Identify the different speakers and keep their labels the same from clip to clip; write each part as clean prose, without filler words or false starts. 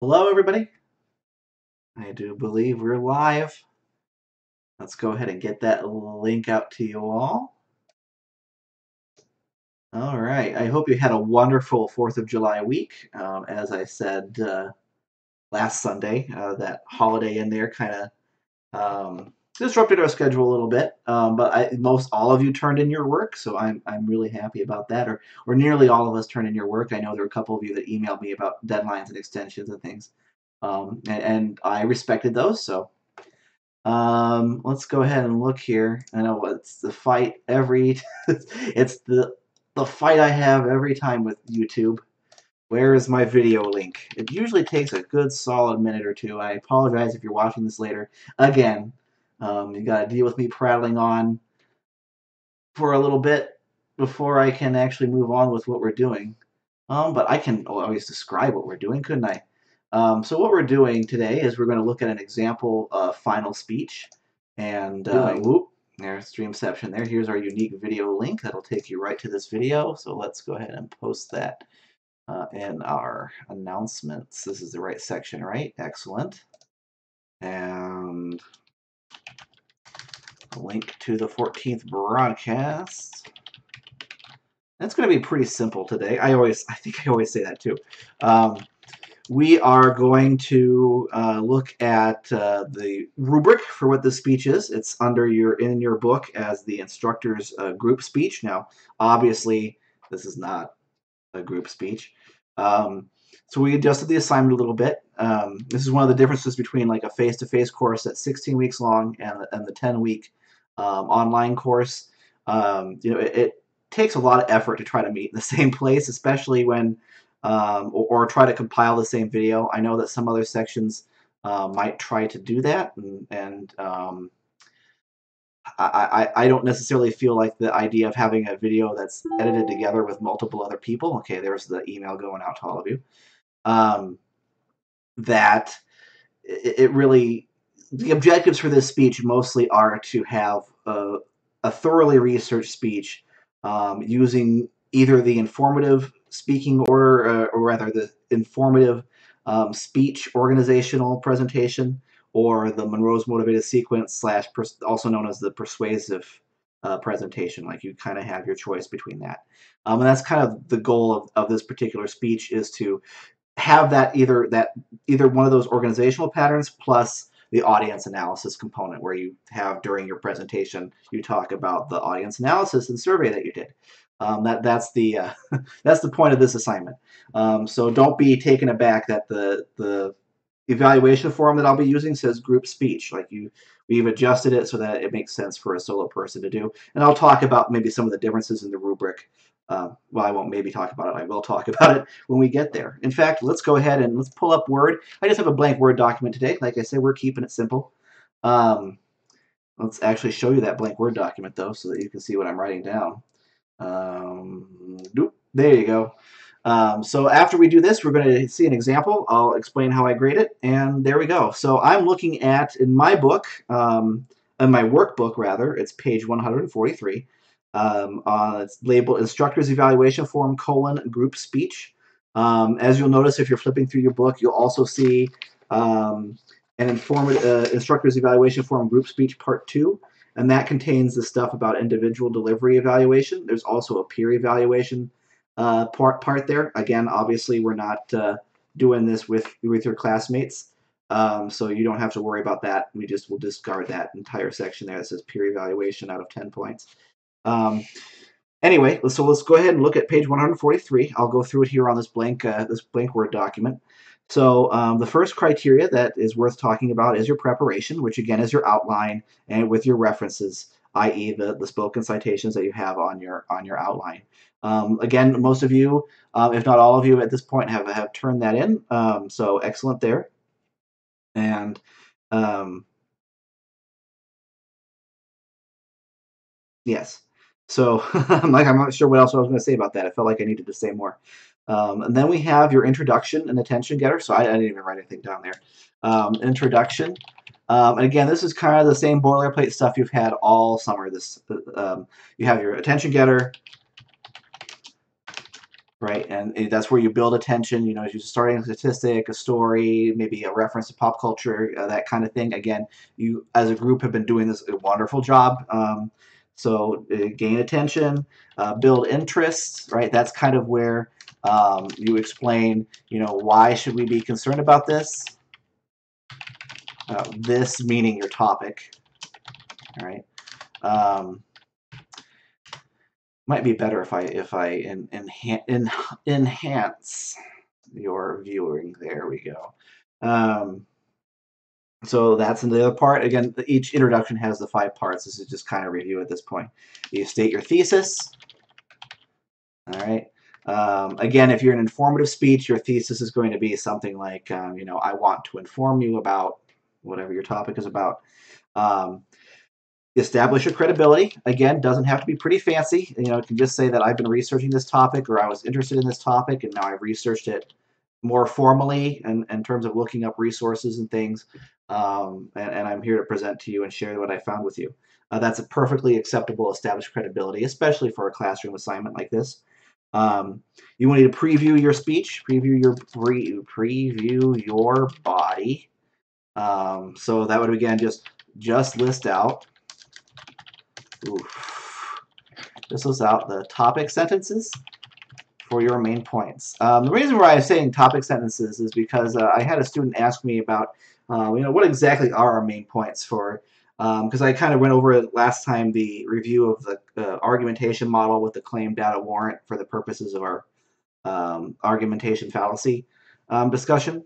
Speaker 1: Hello, everybody. I do believe we're live. Let's go ahead and get that link out to you all. All right. I hope you had a wonderful 4th of July week. As I said last Sunday, that holiday in there kind of disrupted our schedule a little bit. But most all of you turned in your work, so I'm really happy about that. Or nearly all of us turned in your work. I know there were a couple of you that emailed me about deadlines and extensions and things, and I respected those. So let's go ahead and look here. I know it's the fight every it's the fight I have every time with YouTube. Where is my video link? It usually takes a good solid minute or two. I apologize if you're watching this later. Again, you got to deal with me prattling on for a little bit before I can actually move on with what we're doing. But I can always describe what we're doing, couldn't I? So what we're doing today is we're going to look at an example final speech. And whoop, there's Streamception there. Here's our unique video link that'll take you right to this video. So let's go ahead and post that in our announcements. This is the right section, right? Excellent. And a link to the 14th broadcast. That's going to be pretty simple today. I think I always say that too. We are going to look at the rubric for what the speech is. It's in your book as the instructor's group speech. Now, obviously, this is not a group speech. So we adjusted the assignment a little bit. This is one of the differences between like a face-to-face course that's 16 weeks long and the 10-week online course. It takes a lot of effort to try to meet in the same place, especially when or try to compile the same video. I know that some other sections might try to do that, and I don't necessarily feel like the idea of having a video that's edited together with multiple other people. Okay, there's the email going out to all of you. That it really, the objectives for this speech mostly are to have a thoroughly researched speech using either the informative speaking order, or rather the informative speech organizational presentation, or the Monroe's motivated sequence slash also known as the persuasive presentation. Like you kind of have your choice between that. And that's kind of the goal of this particular speech, is to have either one of those organizational patterns plus the audience analysis component, where you have during your presentation you talk about the audience analysis and survey that you did. That's the that's the point of this assignment. So don't be taken aback that the evaluation form that I'll be using says group speech. We've adjusted it so that it makes sense for a solo person to do. And I'll talk about maybe some of the differences in the rubric. Well, I won't maybe talk about it. I will talk about it when we get there. In fact, let's go ahead and let's pull up Word. I just have a blank Word document today. Like I said, we're keeping it simple. Let's actually show you that blank Word document, though, so that you can see what I'm writing down. There you go. So after we do this, we're going to see an example. I'll explain how I grade it, and there we go. So I'm looking at, in my book, in my workbook rather, it's page 143. It's labeled Instructor's Evaluation Form, group speech. As you'll notice if you're flipping through your book, you'll also see an informative Instructor's Evaluation Form, group speech part 2. And that contains the stuff about individual delivery evaluation. There's also a peer evaluation part there. Again, obviously, we're not doing this with your classmates, so you don't have to worry about that. We just will discard that entire section there that says peer evaluation out of 10 points. Anyway, so let's go ahead and look at page 143. I'll go through it here on this blank Word document. So the first criteria that is worth talking about is your preparation, which again is your outline and with your references, i.e. the spoken citations that you have on your outline. Again, most of you, if not all of you at this point, have turned that in. So excellent there. And yes. So I'm not sure what else I was going to say about that. I felt like I needed to say more. And then we have your introduction and attention getter. So I didn't even write anything down there. Introduction. And again, this is kind of the same boilerplate stuff you've had all summer. You have your attention getter, right? And that's where you build attention. You know, as you're starting a statistic, a story, maybe a reference to pop culture, that kind of thing. Again, you as a group have been doing this a wonderful job. So gain attention, build interest, right? That's kind of where you explain, you know, why should we be concerned about this? This meaning your topic, all right? Might be better if I enhance your viewing. There we go. So that's the other part. Again, each introduction has the 5 parts. This is just kind of review at this point. You state your thesis. All right. Again, if you're an informative speech, your thesis is going to be something like, you know, I want to inform you about whatever your topic is about. Establish your credibility. Again, doesn't have to be pretty fancy. You know, it can just say that I've been researching this topic, or I was interested in this topic, and now I've researched it more formally in terms of looking up resources and things. And I'm here to present to you and share what I found with you. That's a perfectly acceptable established credibility, especially for a classroom assignment like this. You want to preview your speech, preview your body. So that would again just list out. This list out the topic sentences for your main points. The reason why I'm saying topic sentences is because I had a student ask me about, you know, what exactly are our main points for, because I kind of went over it last time, the review of the argumentation model with the claim data warrant for the purposes of our argumentation fallacy discussion.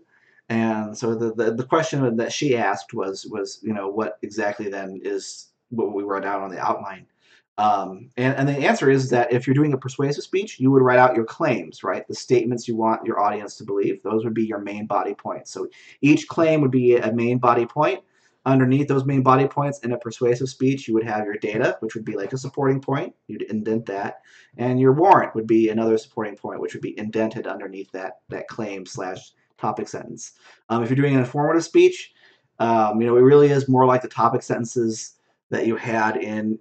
Speaker 1: And so the question that she asked was, you know, what exactly then is what we wrote down on the outline. And the answer is that if you're doing a persuasive speech, you would write out your claims, right? The statements you want your audience to believe. Those would be your main body points. So each claim would be a main body point. Underneath those main body points in a persuasive speech, you would have your data, which would be like a supporting point. You'd indent that. And your warrant would be another supporting point, which would be indented underneath that claim / topic sentence. If you're doing an informative speech, you know, it really is more like the topic sentences that you had in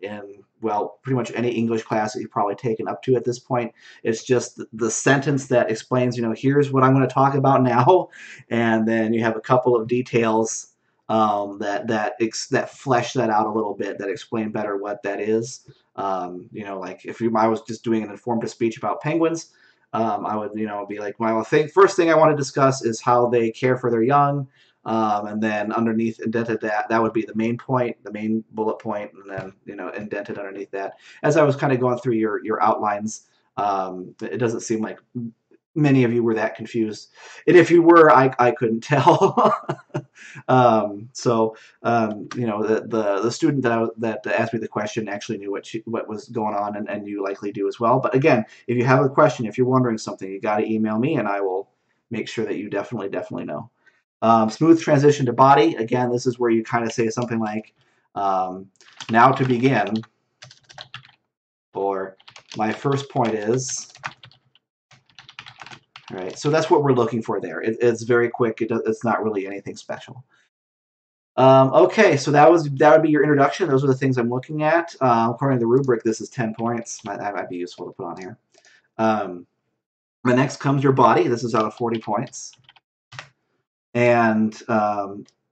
Speaker 1: well, pretty much any English class that you've probably taken up to at this point. It's just the sentence that explains, you know, here's what I'm going to talk about now, and then you have a couple of details that flesh that out a little bit, that explain better what that is. You know, like if I was just doing an informative speech about penguins, I would, you know, be like, well, first thing I want to discuss is how they care for their young. And then underneath indented that would be the main point, the main bullet point, and then, you know, indented underneath that. As I was kind of going through your outlines, it doesn't seem like many of you were that confused, and if you were, I couldn't tell. You know, the student that asked me the question actually knew what was going on, and you likely do as well. But again, if you have a question, if you're wondering something, you got to email me, and I will make sure that you definitely know. Smooth transition to body. Again, this is where you kind of say something like, now to begin, or my first point is, all right, so that's what we're looking for there. It's very quick. It's not really anything special. Okay, so that would be your introduction. Those are the things I'm looking at. According to the rubric, this is 10 points. That might be useful to put on here. Next comes your body. This is out of 40 points. And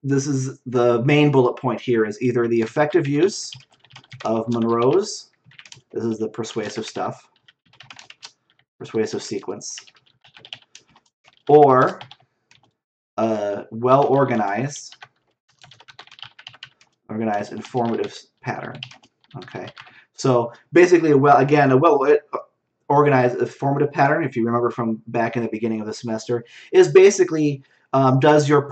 Speaker 1: this is the main bullet point here is either the effective use of Monroe's. This is the persuasive stuff, persuasive sequence, or a well-organized informative pattern. Okay, so basically, a well-organized informative pattern, if you remember from back in the beginning of the semester, is basically does your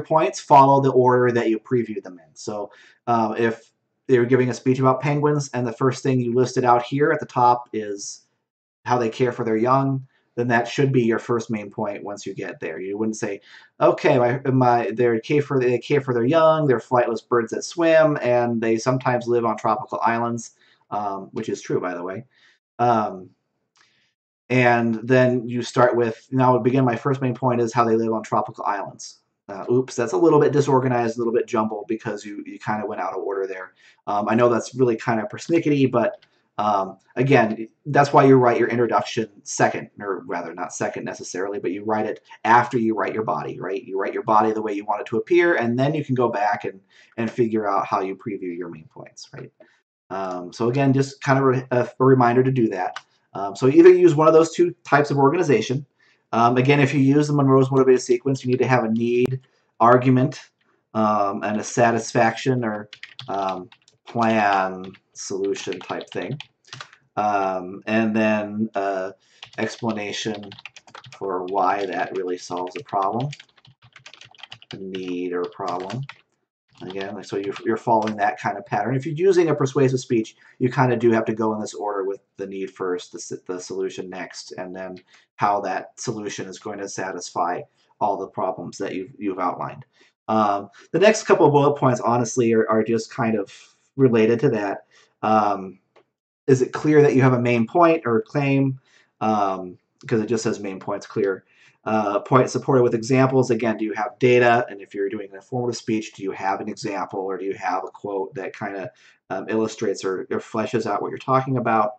Speaker 1: points follow the order that you previewed them in? So if they were giving a speech about penguins and the first thing you listed out here at the top is how they care for their young, then that should be your first main point once you get there. You wouldn't say, okay, they care for their young, they're flightless birds that swim, and they sometimes live on tropical islands, which is true, by the way. And then you start with, now begin my first main point is how they live on tropical islands. Oops, that's a little bit disorganized, a little bit jumbled because you kind of went out of order there. I know that's really kind of persnickety, but Again, that's why you write your introduction second, or rather not second necessarily, but you write it after you write your body, right? You write your body the way you want it to appear, and then you can go back and figure out how you preview your main points, right? So again, just kind of a reminder to do that. So either use one of those two types of organization. Again, if you use the Monroe's motivated sequence, you need to have a need, argument, and a satisfaction or plan solution type thing. And then explanation for why that really solves a problem, a need or a problem. Again, so you're following that kind of pattern. If you're using a persuasive speech, you kind of do have to go in this order with the need first, the solution next, and then how that solution is going to satisfy all the problems that you've outlined. The next couple of bullet points, honestly, are just kind of related to that. Is it clear that you have a main point or claim? Because it just says main points clear. Point supported with examples. Again, do you have data? And if you're doing an informative speech, do you have an example or do you have a quote that kind of illustrates or fleshes out what you're talking about?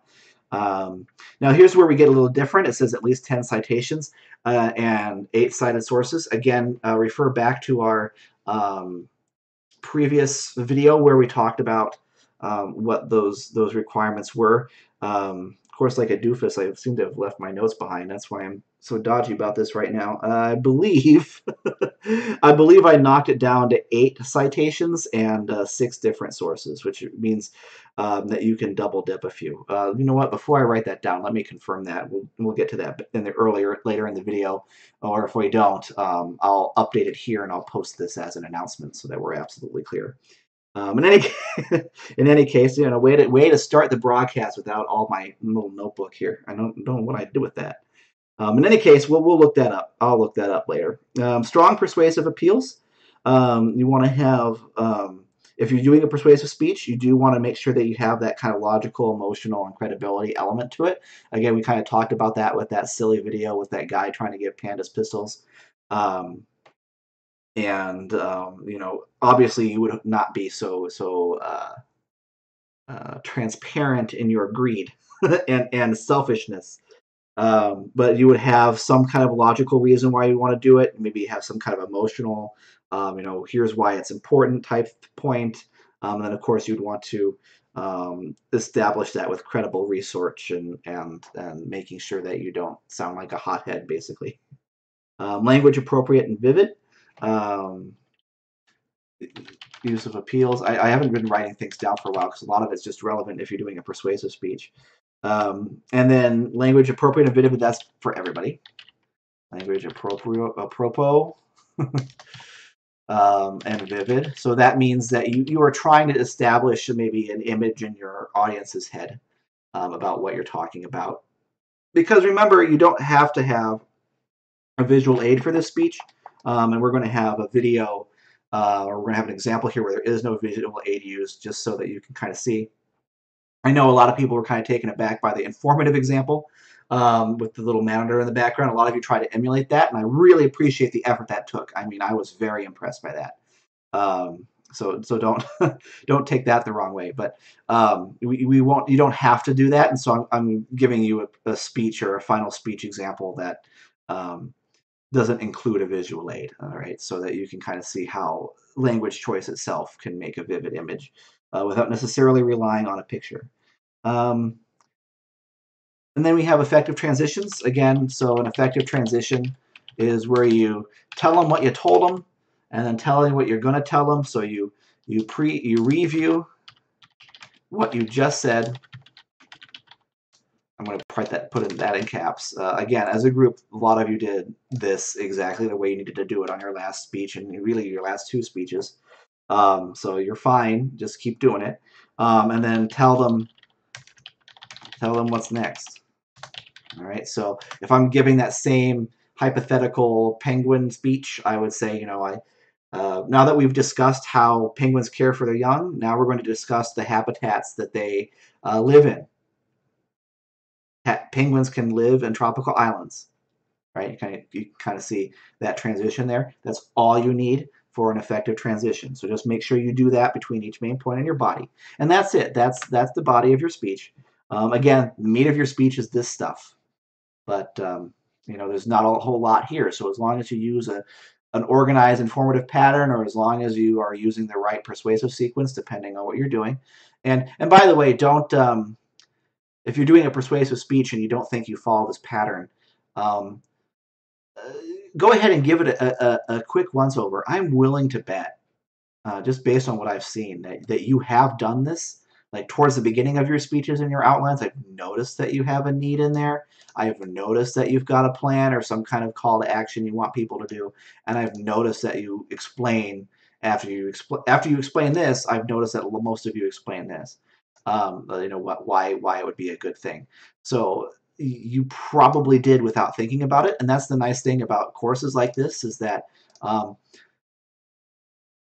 Speaker 1: Now, here's where we get a little different. It says at least 10 citations and 8 cited sources. Again, refer back to our previous video where we talked about what those requirements were. Of course, like a doofus, I seem to have left my notes behind. That's why I'm so dodgy about this right now. I believe I knocked it down to 8 citations and 6 different sources, which means that you can double dip a few. You know what? Before I write that down, let me confirm that. We'll get to that in the later in the video, or if we don't, I'll update it here and I'll post this as an announcement so that we're absolutely clear. In any in any case, you know, way to start the broadcast without all my little notebook here. I don't know what I do with that. In any case, we'll look that up. I'll look that up later. Strong persuasive appeals. You want to have, if you're doing a persuasive speech, you do want to make sure that you have that kind of logical, emotional, and credibility element to it. Again, we kind of talked about that with that silly video with that guy trying to get pandas pistols. You know, obviously you would not be so transparent in your greed and selfishness. But you would have some kind of logical reason why you want to do it. Maybe have some kind of emotional, you know, here's why it's important type point. And then of course you'd want to establish that with credible research and making sure that you don't sound like a hothead, basically. Language appropriate and vivid. Use of appeals. I haven't been writing things down for a while because a lot of it's just relevant if you're doing a persuasive speech. And then language appropriate and vivid, that's for everybody. Language apropos and vivid. So that means that you are trying to establish maybe an image in your audience's head about what you're talking about. Because remember, you don't have to have a visual aid for this speech. And we're going to have a video or we're going to have an example here where there is no visual aid used, just so that you can kind of see. I know a lot of people were kind of taken aback by the informative example with the little monitor in the background. A lot of you try to emulate that, and I really appreciate the effort that took. I mean, I was very impressed by that. So don't don't take that the wrong way. But we won't. You don't have to do that, and so I'm giving you a speech or a final speech example that doesn't include a visual aid, all right, so that you can kind of see how language choice itself can make a vivid image without necessarily relying on a picture. And then we have effective transitions. Again, so an effective transition is where you tell them what you told them and then tell them what you're going to tell them. So you review what you just said. I'm going to put that in caps. Again, as a group, a lot of you did this exactly the way you needed to do it on your last speech and really your last 2 speeches. So you're fine. Just keep doing it. And then tell them what's next. All right. So if I'm giving that same hypothetical penguin speech, I would say, you know, now that we've discussed how penguins care for their young, now we're going to discuss the habitats that they live in. Penguins can live in tropical islands, right? You kind of see that transition there. That's all you need for an effective transition. So just make sure you do that between each main point in your body. And that's it. That's the body of your speech. Again, the meat of your speech is this stuff, but there's not a whole lot here. So as long as you use an organized, informative pattern, or as long as you are using the right persuasive sequence, depending on what you're doing. And by the way, don't if you're doing a persuasive speech and you don't think you follow this pattern, um, go ahead and give it a quick once over. I'm willing to bet, just based on what I've seen, that you have done this. Like towards the beginning of your speeches and your outlines, I've noticed that you have a need in there. I've noticed that you've got a plan or some kind of call to action you want people to do, and I've noticed that you explain after you explain this. I've noticed that most of you explain this. Why it would be a good thing. So you probably did without thinking about it, and that's the nice thing about courses like this is that.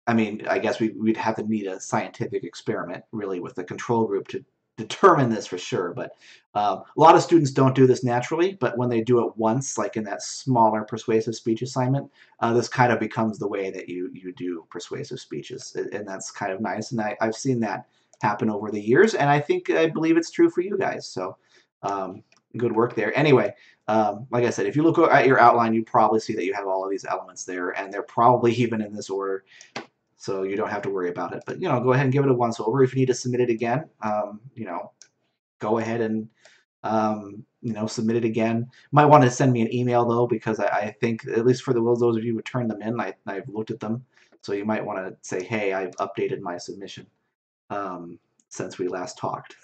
Speaker 1: I mean, I guess we'd have to need a scientific experiment, really, with the control group to determine this for sure. But a lot of students don't do this naturally, but when they do it once, like in that smaller persuasive speech assignment, this kind of becomes the way that you do persuasive speeches, and that's kind of nice. And I've seen that happen over the years, and I believe it's true for you guys. So good work there. Anyway, like I said, if you look at your outline, you probably see that you have all of these elements there, and they're probably even in this order. So you don't have to worry about it. But, go ahead and give it a once over. If you need to submit it again, go ahead and, submit it again. Might want to send me an email, though, because I think, at least for those of you who turned them in, I've looked at them. So you might want to say, hey, I've updated my submission since we last talked.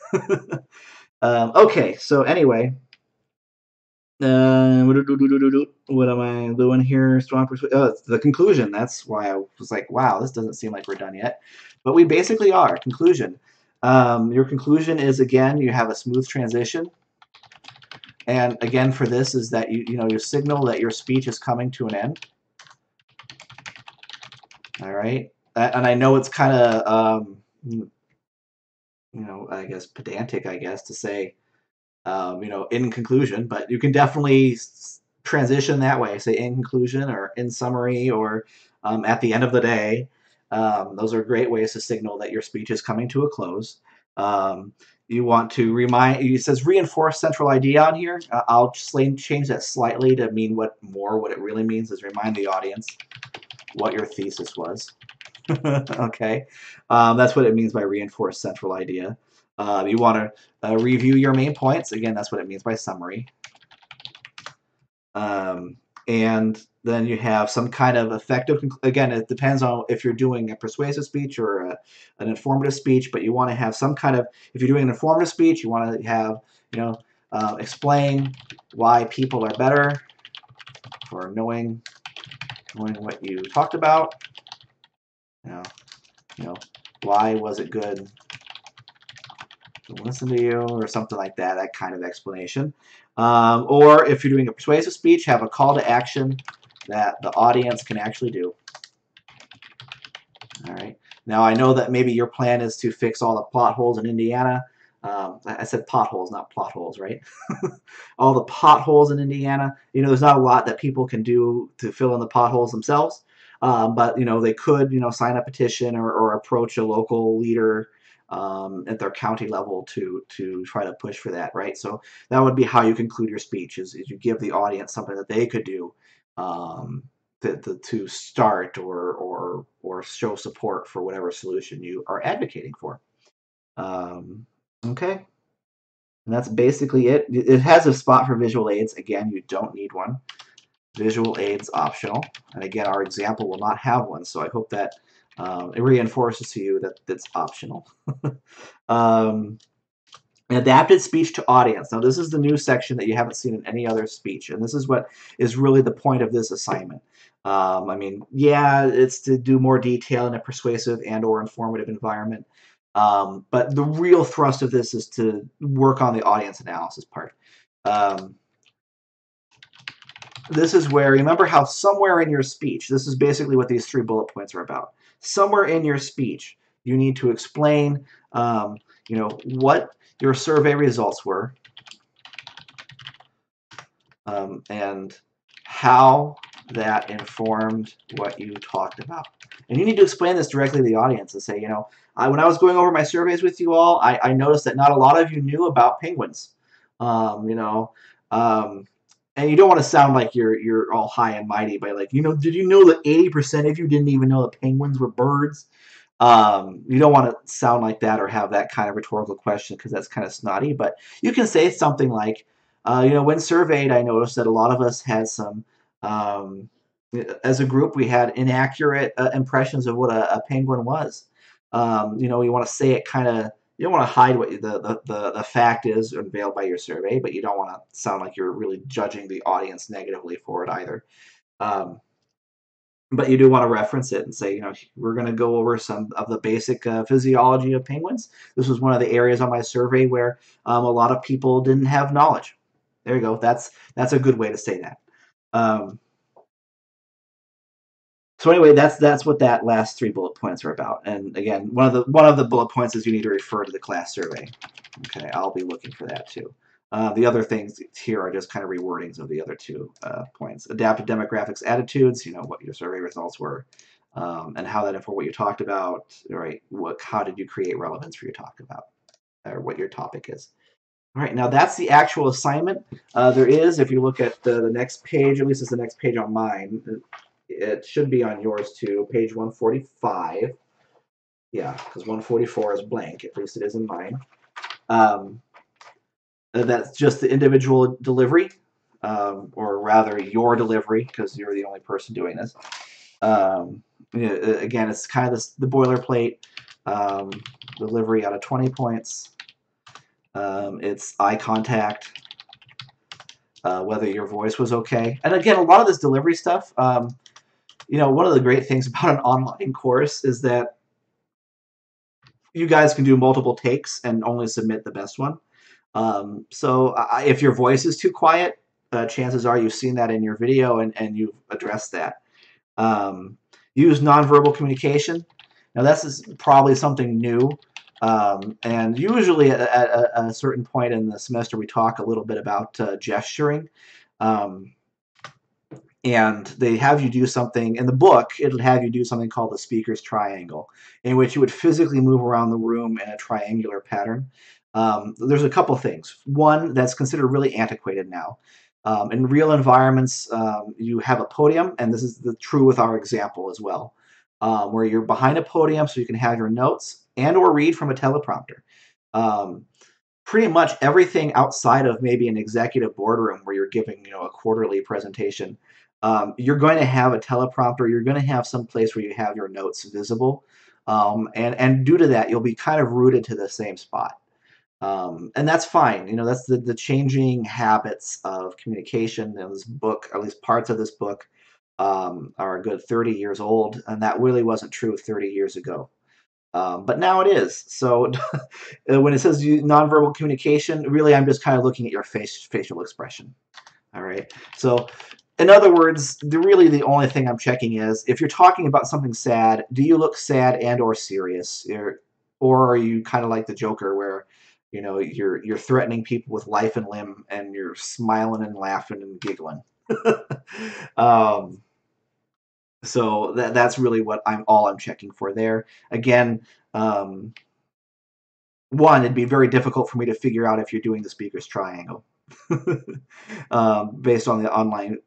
Speaker 1: Okay, so anyway. What am I doing here? Strong persuasion. Oh, it's the conclusion. That's why I was like, wow, this doesn't seem like we're done yet. But we basically are. Conclusion. Your conclusion is, again, you have a smooth transition. And again, for this is that you signal that your speech is coming to an end. All right. And I know it's kind of, I guess pedantic, I guess, to say, in conclusion, but you can definitely transition that way, say in conclusion or in summary or at the end of the day. Those are great ways to signal that your speech is coming to a close. You want to it says reinforce central idea on here. I'll change that slightly to mean what it really means is remind the audience what your thesis was. Okay, that's what it means by reinforce central idea. You want to review your main points. Again, that's what it means by summary. And then you have some kind of effective, again, it depends on if you're doing a persuasive speech or an informative speech, but you want to have some kind of, if you're doing an informative speech, you want to have, explain why people are better for knowing what you talked about. Why was it good to listen to you, or something like that, that kind of explanation. Or if you're doing a persuasive speech, have a call to action that the audience can actually do. All right. Now, I know that maybe your plan is to fix all the plot holes in Indiana. I said potholes, not plot holes, right? All the potholes in Indiana. There's not a lot that people can do to fill in the potholes themselves. But they could sign a petition or approach a local leader at their county level to try to push for that, right? So that would be how you conclude your speech is you give the audience something that they could do to start or show support for whatever solution you are advocating for. Okay. And that's basically it. It has a spot for visual aids. Again, you don't need one. Visual aids optional. And again, our example will not have one, so I hope that it reinforces to you that it's optional. Adapted speech to audience. Now, this is the new section that you haven't seen in any other speech, and this is what is really the point of this assignment. I mean, yeah, it's to do more detail in a persuasive and or informative environment, but the real thrust of this is to work on the audience analysis part. This is where, remember how somewhere in your speech, this is basically what these 3 bullet points are about. Somewhere in your speech, you need to explain, what your survey results were, and how that informed what you talked about. And you need to explain this directly to the audience and say, when I was going over my surveys with you all, I noticed that not a lot of you knew about penguins. Um, you know, um, and you don't want to sound like you're all high and mighty by like, did you know that 80% of you didn't even know that penguins were birds? You don't want to sound like that or have that kind of rhetorical question because that's kind of snotty. But you can say something like, when surveyed, I noticed that a lot of us had some, um, as a group, we had inaccurate impressions of what a penguin was. You want to say it kind of, you don't want to hide what the fact is unveiled by your survey, but you don't want to sound like you're really judging the audience negatively for it either. Um, but you do want to reference it and say, we're going to go over some of the basic physiology of penguins. This was one of the areas on my survey where a lot of people didn't have knowledge. There you go. That's a good way to say that. Um, so anyway, that's what that last 3 bullet points are about. And again, one of the bullet points is you need to refer to the class survey. Okay, I'll be looking for that too. The other things here are just kind of rewordings of the other 2 points. Adaptive demographics attitudes, what your survey results were, and how that informed what you talked about, right? How did you create relevance for your talk about, or what your topic is. All right, now that's the actual assignment. There is, if you look at the next page, at least it's the next page on mine, it should be on yours too, page 145. Yeah, because 144 is blank, at least it is in mine. That's just the individual delivery, or rather your delivery, because you're the only person doing this. Again, it's kind of the boilerplate delivery out of 20 points. It's eye contact, whether your voice was okay. And again, a lot of this delivery stuff, one of the great things about an online course is that you guys can do multiple takes and only submit the best one. So if your voice is too quiet, chances are you've seen that in your video and you've addressed that. Um, use nonverbal communication. Now this is probably something new. And usually at a certain point in the semester we talk a little bit about gesturing. And they have you do something in the book. It'll have you do something called the speaker's triangle, in which you would physically move around the room in a triangular pattern. There's a couple things. One that's considered really antiquated now. In real environments, you have a podium, and this is true with our example as well, where you're behind a podium so you can have your notes and or read from a teleprompter. Um, Pretty much everything outside of maybe an executive boardroom where you're giving a quarterly presentation, you're going to have a teleprompter. You're going to have some place where you have your notes visible, and due to that, you'll be kind of rooted to the same spot, and that's fine. That's the changing habits of communication. This book, or at least parts of this book, are a good 30 years old, and that really wasn't true 30 years ago. But now it is. So when it says nonverbal communication, really I'm just kind of looking at your facial expression. All right. So in other words, really the only thing I'm checking is if you're talking about something sad, do you look sad and or serious? Or are you kind of like the Joker where you're threatening people with life and limb and you're smiling and laughing and giggling? um, so that's really what I'm checking for there. Again, um, one, it'd be very difficult for me to figure out if you're doing the speaker's triangle based on the online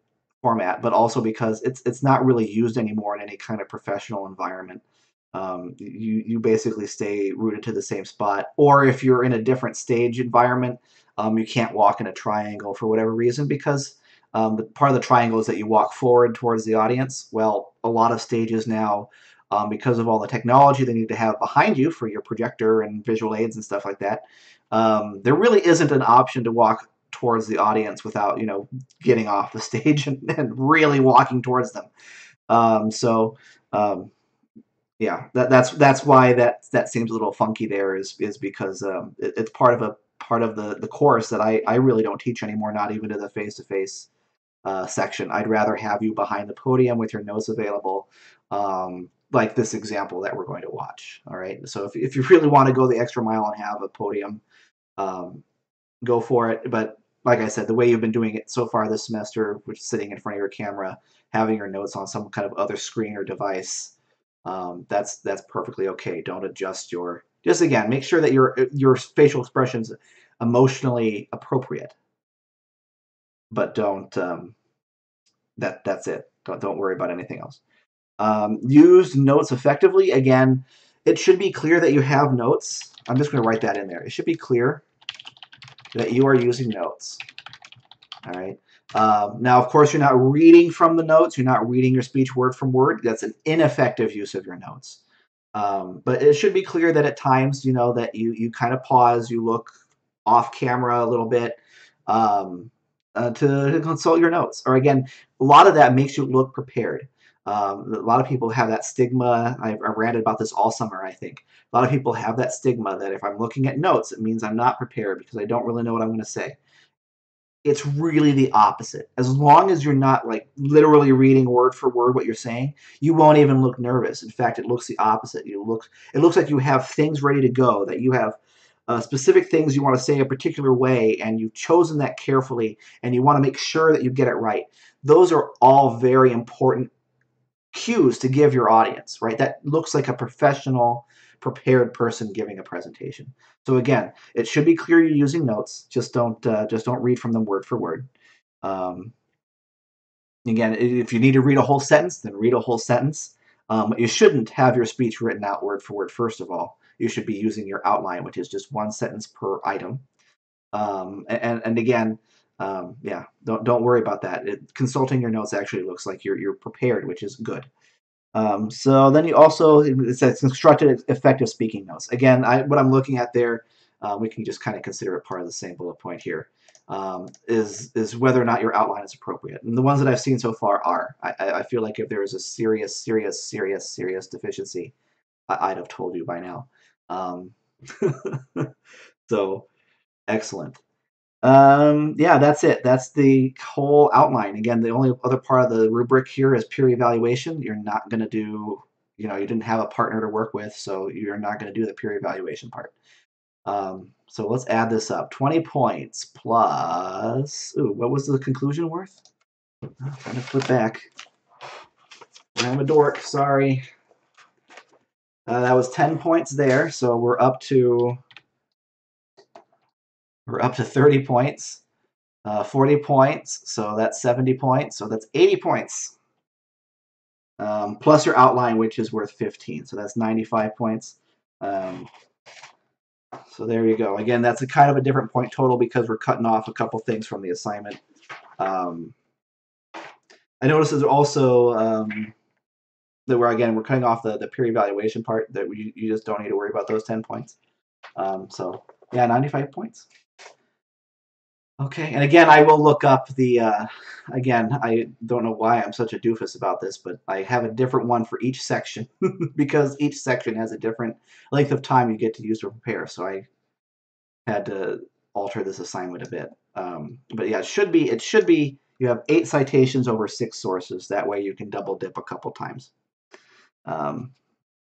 Speaker 1: format, but also because it's not really used anymore in any kind of professional environment. You basically stay rooted to the same spot, or if you're in a different stage environment, you can't walk in a triangle for whatever reason because part of the triangle is that you walk forward towards the audience. Well, a lot of stages now, because of all the technology they need to have behind you for your projector and visual aids and stuff like that, there really isn't an option to walk towards the audience without getting off the stage and really walking towards them. So yeah, that's why that seems a little funky there is because it's part of the course that I really don't teach anymore, not even to the face-to-face section. I'd rather have you behind the podium with your notes available, like this example that we're going to watch. All right, so if you really want to go the extra mile and have a podium, go for it. But like I said, the way you've been doing it so far this semester, which is sitting in front of your camera, having your notes on some kind of other screen or device, that's perfectly okay. Don't adjust your, just again, make sure that your facial expressions emotionally appropriate, but don't that's it. Don't worry about anything else. Use notes effectively. Again, it should be clear that you have notes. I'm just going to write that in there. It should be clear that you are using notes. All right. Now, of course, you're not reading from the notes. You're not reading your speech word from word. That's an ineffective use of your notes. But it should be clear that at times, you know, that you kind of pause, you look off camera a little bit to consult your notes. Or again, a lot of that makes you look prepared. A lot of people have that stigma. I've ranted about this all summer, I think. A lot of people have that stigma that if I'm looking at notes, it means I'm not prepared because I don't really know what I'm going to say. It's really the opposite. As long as you're not like literally reading word for word what you're saying, you won't even look nervous. In fact, it looks the opposite. It looks like you have things ready to go, that you have specific things you want to say a particular way, and you've chosen that carefully, and you want to make sure that you get it right. Those are all very important cues to give your audience, right? That looks like a professional, prepared person giving a presentation. So again, it should be clear you're using notes. Just don't read from them word for word. Um, Again, if you need to read a whole sentence, then read a whole sentence. You shouldn't have your speech written out word for word. First of all, you should be using your outline, which is just one sentence per item. And again, yeah, don't worry about that. Consulting your notes actually looks like you're prepared, which is good. So then you also, it says constructed effective speaking notes. Again, what I'm looking at there, we can just kind of consider it part of the same bullet point here, is whether or not your outline is appropriate. And the ones that I've seen so far are. I feel like if there is a serious deficiency, I'd have told you by now. Um, so excellent. Yeah, that's it. That's the whole outline. Again, the only other part of the rubric here is peer evaluation. You're not going to do, you know, you didn't have a partner to work with, so you're not going to do the peer evaluation part. So let's add this up. 20 points plus, ooh, what was the conclusion worth? I'm trying to flip back. I'm a dork, sorry. That was 10 points there, so we're up to 30 points. 40 points, so that's 70 points, so that's 80 points. Plus your outline, which is worth 15, so that's 95 points. So there you go. Again, that's a kind of a different point total because we're cutting off a couple things from the assignment. I noticed there's also that we're cutting off the peer evaluation part, that you just don't need to worry about those 10 points. So yeah, 95 points. Okay, and again, I will look up the, again, I don't know why I'm such a doofus about this, but I have a different one for each section because each section has a different length of time you get to use to prepare, so I had to alter this assignment a bit. But yeah, it should be, you have 8 citations over 6 sources, that way you can double dip a couple times.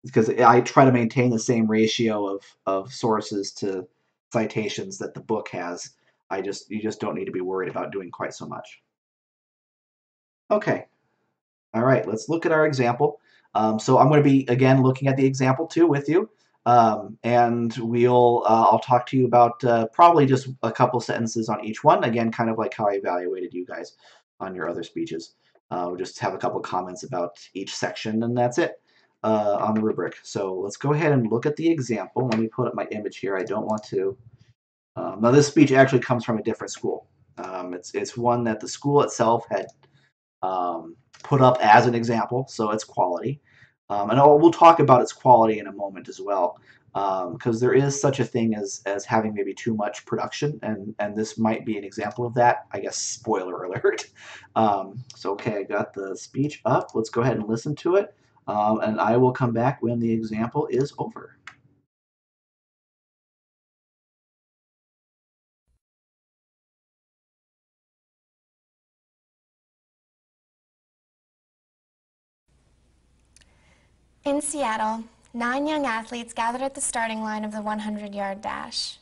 Speaker 1: Because I try to maintain the same ratio of sources to citations that the book has. You just don't need to be worried about doing quite so much. Okay. All right, let's look at our example. So I'm going to be, again, looking at the example too with you. And I'll talk to you about probably just a couple sentences on each one. Again, kind of like how I evaluated you guys on your other speeches. We'll just have a couple comments about each section, and that's it on the rubric. So let's go ahead and look at the example. Let me put up my image here. I don't want to. Now, this speech actually comes from a different school. It's one that the school itself had put up as an example, so it's quality. And we'll talk about its quality in a moment as well, because there is such a thing as having maybe too much production, and this might be an example of that. I guess spoiler alert. So okay, I got the speech up. Let's go ahead and listen to it, and I will come back when the example is over.
Speaker 2: In Seattle, 9 young athletes gathered at the starting line of the 100-yard dash.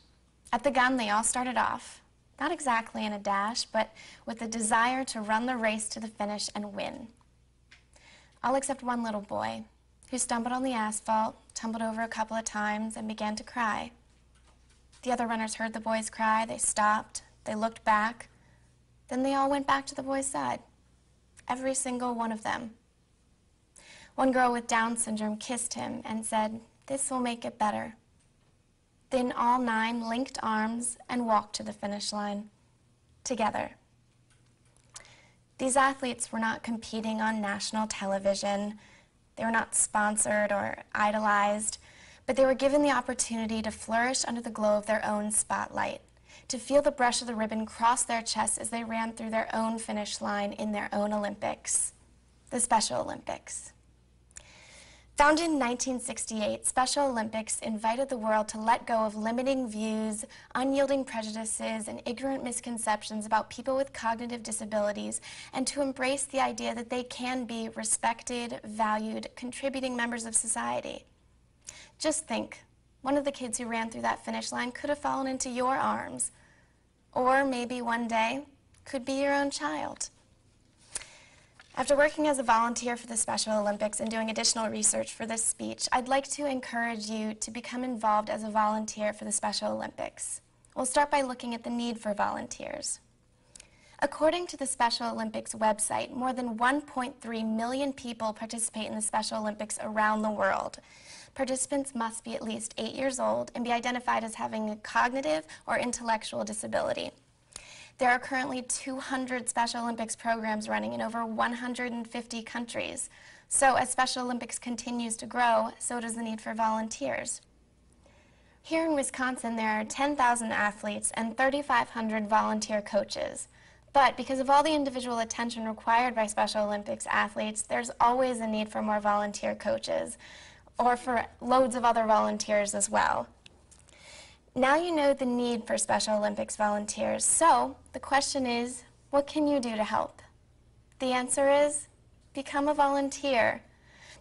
Speaker 2: At the gun, they all started off. Not exactly in a dash, but with the desire to run the race to the finish and win. All except one little boy, who stumbled on the asphalt, tumbled over a couple of times, and began to cry. The other runners heard the boy's cry, they stopped, they looked back, then they all went back to the boy's side. Every single one of them. One girl with Down syndrome kissed him and said, "This will make it better." Then all 9 linked arms and walked to the finish line, together. These athletes were not competing on national television. They were not sponsored or idolized, but they were given the opportunity to flourish under the glow of their own spotlight, to feel the brush of the ribbon cross their chests as they ran through their own finish line in their own Olympics, the Special Olympics. Founded in 1968, Special Olympics invited the world to let go of limiting views, unyielding prejudices, and ignorant misconceptions about people with cognitive disabilities, and to embrace the idea that they can be respected, valued, contributing members of society. Just think, one of the kids who ran through that finish line could have fallen into your arms, or maybe one day could be your own child. After working as a volunteer for the Special Olympics and doing additional research for this speech, I'd like to encourage you to become involved as a volunteer for the Special Olympics. We'll start by looking at the need for volunteers. According to the Special Olympics website, more than 1.3 million people participate in the Special Olympics around the world. Participants must be at least 8 years old and be identified as having a cognitive or intellectual disability. There are currently 200 Special Olympics programs running in over 150 countries. So as Special Olympics continues to grow, so does the need for volunteers. Here in Wisconsin, there are 10,000 athletes and 3,500 volunteer coaches. But because of all the individual attention required by Special Olympics athletes, there's always a need for more volunteer coaches, or for loads of other volunteers as well. Now you know the need for Special Olympics volunteers, so the question is, what can you do to help? The answer is, become a volunteer.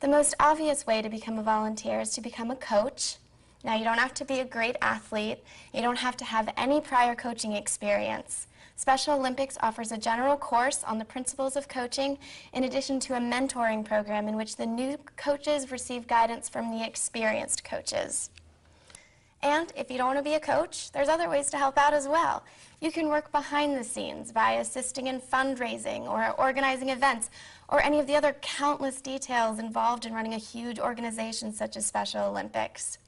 Speaker 2: The most obvious way to become a volunteer is to become a coach. Now you don't have to be a great athlete, you don't have to have any prior coaching experience. Special Olympics offers a general course on the principles of coaching in addition to a mentoring program in which the new coaches receive guidance from the experienced coaches. And if you don't want to be a coach, there's other ways to help out as well. You can work behind the scenes by assisting in fundraising or organizing events or any of the other countless details involved in running a huge organization such as Special Olympics.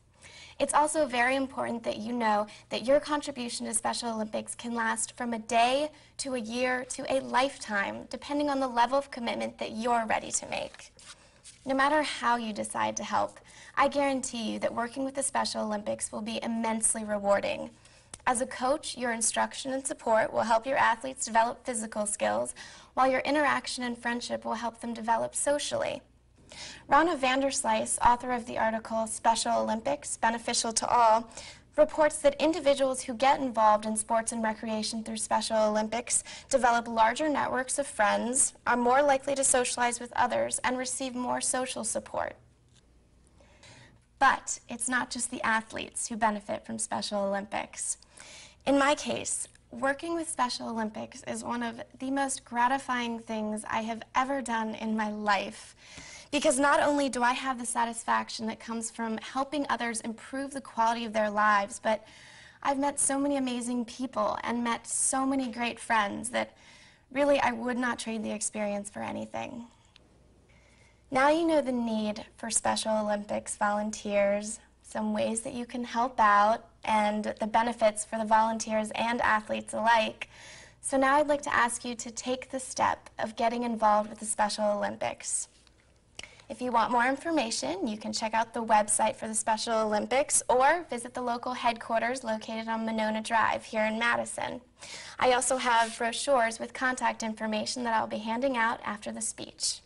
Speaker 2: It's also very important that you know that your contribution to Special Olympics can last from a day to a year to a lifetime, depending on the level of commitment that you're ready to make. No matter how you decide to help, I guarantee you that working with the Special Olympics will be immensely rewarding. As a coach, your instruction and support will help your athletes develop physical skills, while your interaction and friendship will help them develop socially. Rana Vanderslice, author of the article Special Olympics, Beneficial to All, reports that individuals who get involved in sports and recreation through Special Olympics develop larger networks of friends, are more likely to socialize with others, and receive more social support. But it's not just the athletes who benefit from Special Olympics. In my case, working with Special Olympics is one of the most gratifying things I have ever done in my life. Because not only do I have the satisfaction that comes from helping others improve the quality of their lives, but I've met so many amazing people and met so many great friends that really I would not trade the experience for anything. Now you know the need for Special Olympics volunteers, some ways that you can help out, and the benefits for the volunteers and athletes alike. So now I'd like to ask you to take the step of getting involved with the Special Olympics. If you want more information, you can check out the website for the Special Olympics or visit the local headquarters located on Monona Drive here in Madison. I also have brochures with contact information that I'll be handing out after the speech.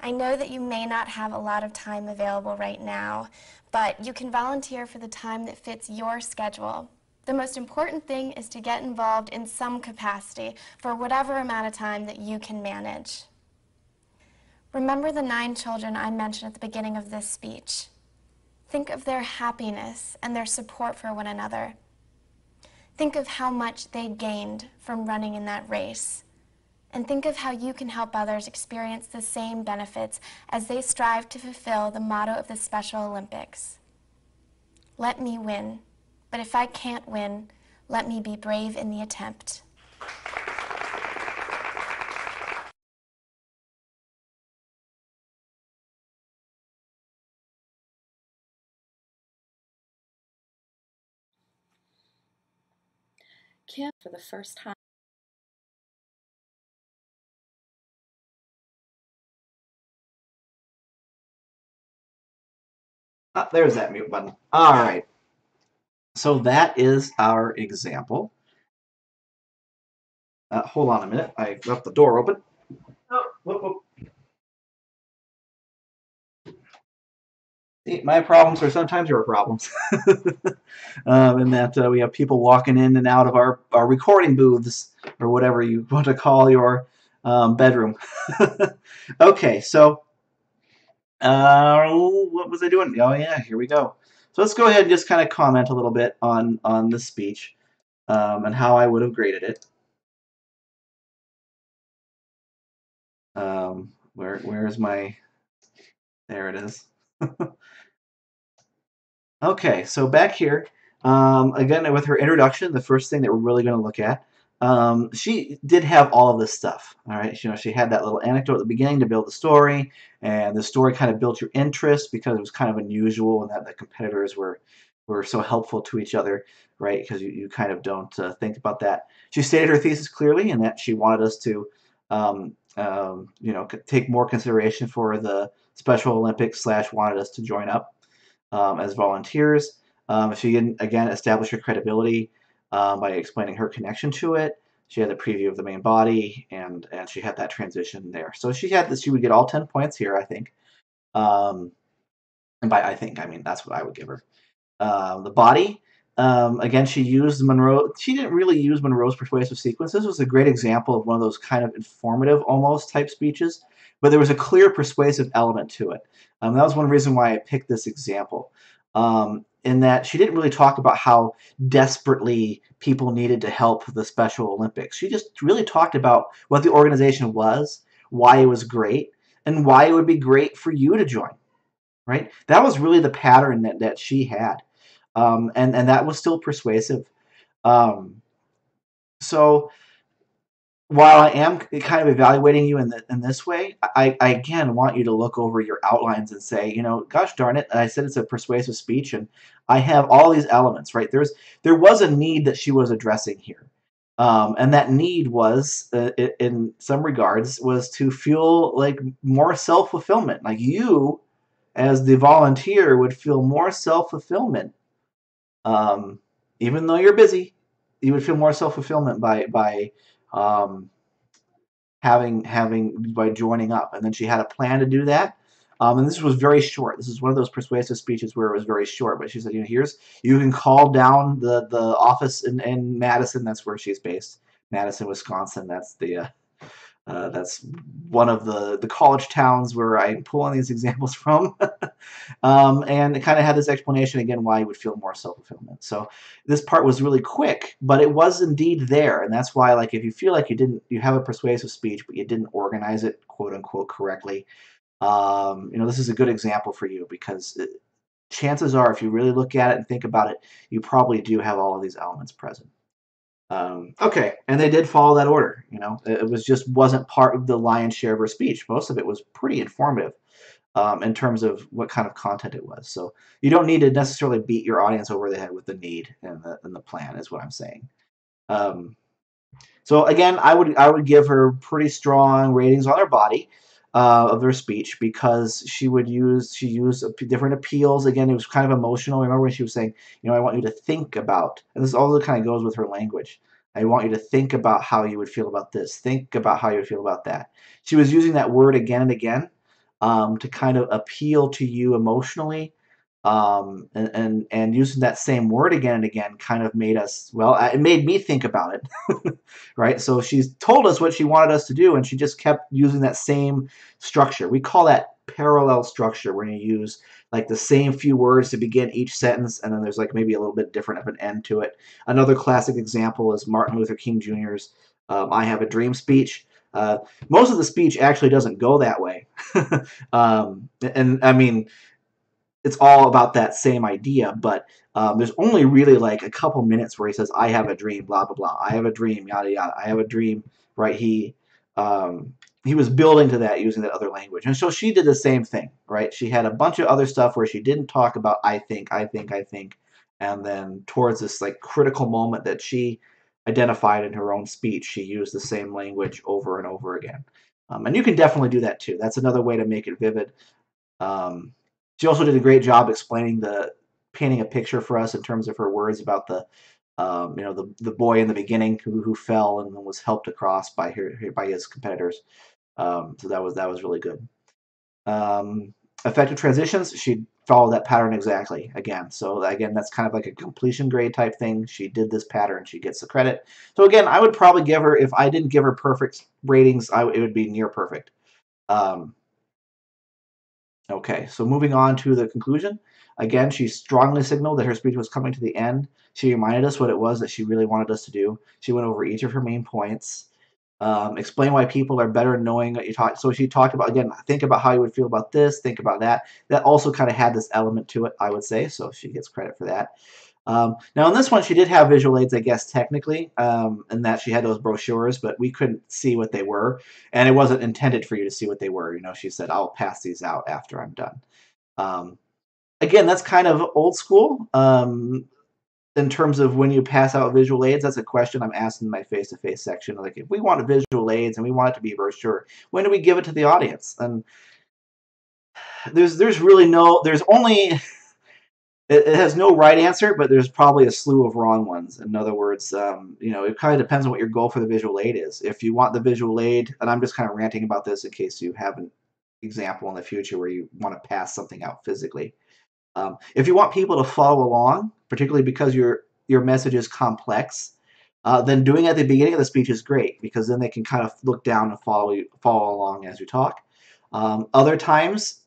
Speaker 2: I know that you may not have a lot of time available right now, but you can volunteer for the time that fits your schedule. The most important thing is to get involved in some capacity for whatever amount of time that you can manage. Remember the 9 children I mentioned at the beginning of this speech. Think of their happiness and their support for one another. Think of how much they gained from running in that race. And think of how you can help others experience the same benefits as they strive to fulfill the motto of the Special Olympics. Let me win, but if I can't win, let me be brave in the attempt.
Speaker 3: Kim, for the first time.
Speaker 1: Ah, there's that mute button. All right. So that is our example. Hold on a minute. I left the door open. Oh, whoop, whoop. See, my problems are sometimes your problems. In that we have people walking in and out of our recording booths, or whatever you want to call your bedroom. Okay, so what was I doing? Oh yeah, here we go. So let's go ahead and just kind of comment a little bit on the speech and how I would have graded it. Where's my? There it is. Okay, so back here, again with her introduction, the first thing that we're really going to look at, she did have all of this stuff. All right, you know, she had that little anecdote at the beginning to build the story, and the story kind of built your interest because it was kind of unusual and that the competitors were so helpful to each other, right? Because you kind of don't think about that. She stated her thesis clearly, and that she wanted us to, you know, take more consideration for the Special Olympics / wanted us to join up as volunteers. She didn't, again, establish her credibility by explaining her connection to it. She had the preview of the main body, and she had that transition there. So she had this. She would get all 10 points here, I think. And by I think, I mean that's what I would give her. The body, again, she used Monroe. She didn't really use Monroe's persuasive sequence. This was a great example of one of those kind of informative, almost type speeches, but there was a clear persuasive element to it. That was one reason why I picked this example. In that she didn't really talk about how desperately people needed to help the Special Olympics. She just really talked about what the organization was, why it was great, and why it would be great for you to join. Right? That was really the pattern that she had. And that was still persuasive. Um, so while I am kind of evaluating you in this way, I again want you to look over your outlines and say, you know, gosh darn it, I said it's a persuasive speech, and I have all these elements, right? There was a need that she was addressing here. And that need was, in some regards, was to feel like more self-fulfillment. Like you, as the volunteer, would feel more self-fulfillment. Um, Even though you're busy, you would feel more self-fulfillment by um, having by joining up. And then she had a plan to do that. And this was very short. This is one of those persuasive speeches where it was very short. But she said, you know, you can call down the office in Madison. That's where she's based, Madison, Wisconsin. That's one of the college towns where I'm pulling these examples from. And it kind of had this explanation again why you would feel more self-fulfillment. So this part was really quick, but it was indeed there, and that's why, like, if you feel like you have a persuasive speech but you didn't organize it quote unquote correctly, you know, this is a good example for you because chances are, if you really look at it and think about it, you probably do have all of these elements present. Okay, and they did follow that order. You know, it was just wasn't part of the lion's share of her speech. Most of it was pretty informative in terms of what kind of content it was. So you don't need to necessarily beat your audience over the head with the need and the plan, is what I'm saying. Um, so again, I would give her pretty strong ratings on her body of her speech because she used different appeals. Again, it was kind of emotional. Remember when she was saying, you know, I want you to think about, and this also kind of goes with her language. I want you to think about how you would feel about this. Think about how you would feel about that. She was using that word again and again to kind of appeal to you emotionally. And using that same word again and again kind of made us, well, it made me think about it. Right? So she's told us what she wanted us to do, and she just kept using that same structure. We call that parallel structure where you use like the same few words to begin each sentence, and then there's like maybe a little bit different of an end to it. Another classic example is Martin Luther King Jr.'s "I Have a Dream" speech. Uh, Most of the speech actually doesn't go that way, and I mean it's all about that same idea, but there's only really like a couple minutes where he says, "I have a dream," blah blah blah. "I have a dream," yada yada. "I have a dream," right? Um, he was building to that using that other language, and so she did the same thing, right? She had a bunch of other stuff where she didn't talk about "I think," "I think," "I think," and then towards this like critical moment that she identified in her own speech, she used the same language over and over again. And you can definitely do that too. That's another way to make it vivid. Um, she also did a great job explaining painting a picture for us in terms of her words about the boy in the beginning who fell and was helped across by by his competitors. So that was really good. Um, Effective transitions, she followed that pattern exactly again. So again, that's kind of like a completion grade type thing. She did this pattern, she gets the credit. So again, I would probably give her, if I didn't give her perfect ratings, it would be near perfect. Um, Okay, so moving on to the conclusion. Again, she strongly signaled that her speech was coming to the end. She reminded us what it was that she really wanted us to do. She went over each of her main points. Explain why people are better knowing what you talk. So she talked about, again, think about how you would feel about this, think about that. That also kind of had this element to it, I would say. So she gets credit for that. Now, in this one, she did have visual aids, I guess, technically, in that she had those brochures, but we couldn't see what they were, and it wasn't intended for you to see what they were. You know, she said, "I'll pass these out after I'm done." Um, Again, that's kind of old school in terms of when you pass out visual aids. That's a question I'm asking in my face-to-face section. Like, if we want visual aids and we want it to be a brochure, when do we give it to the audience? And there's really no, there's only it has no right answer, but there's probably a slew of wrong ones. In other words, it kind of depends on what your goal for the visual aid is. If you want the visual aid, and I'm just kind of ranting about this in case you have an example in the future where you want to pass something out physically. If you want people to follow along, particularly because your message is complex, then doing it at the beginning of the speech is great because then they can kind of look down and follow along as you talk. Other times,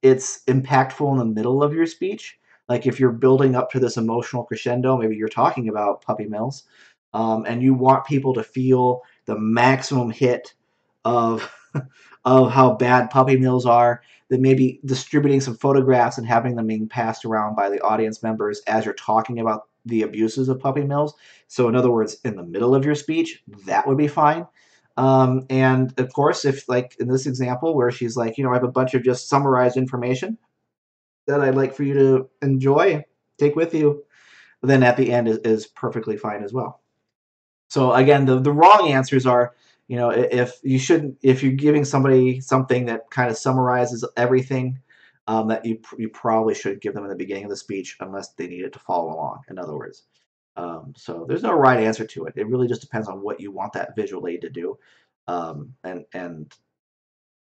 Speaker 1: it's impactful in the middle of your speech. Like if you're building up to this emotional crescendo, maybe you're talking about puppy mills, and you want people to feel the maximum hit of of how bad puppy mills are, then maybe distributing some photographs and having them being passed around by the audience members as you're talking about the abuses of puppy mills. So in other words, in the middle of your speech, that would be fine. And of course, if like in this example where she's like, I have a bunch of just summarized information that I'd like for you to enjoy, take with you, then at the end is perfectly fine as well. So again, the wrong answers are, if you're giving somebody something that kind of summarizes everything, that you probably should give them in the beginning of the speech unless they need it to follow along. In other words, so there's no right answer to it. It really just depends on what you want that visual aid to do, and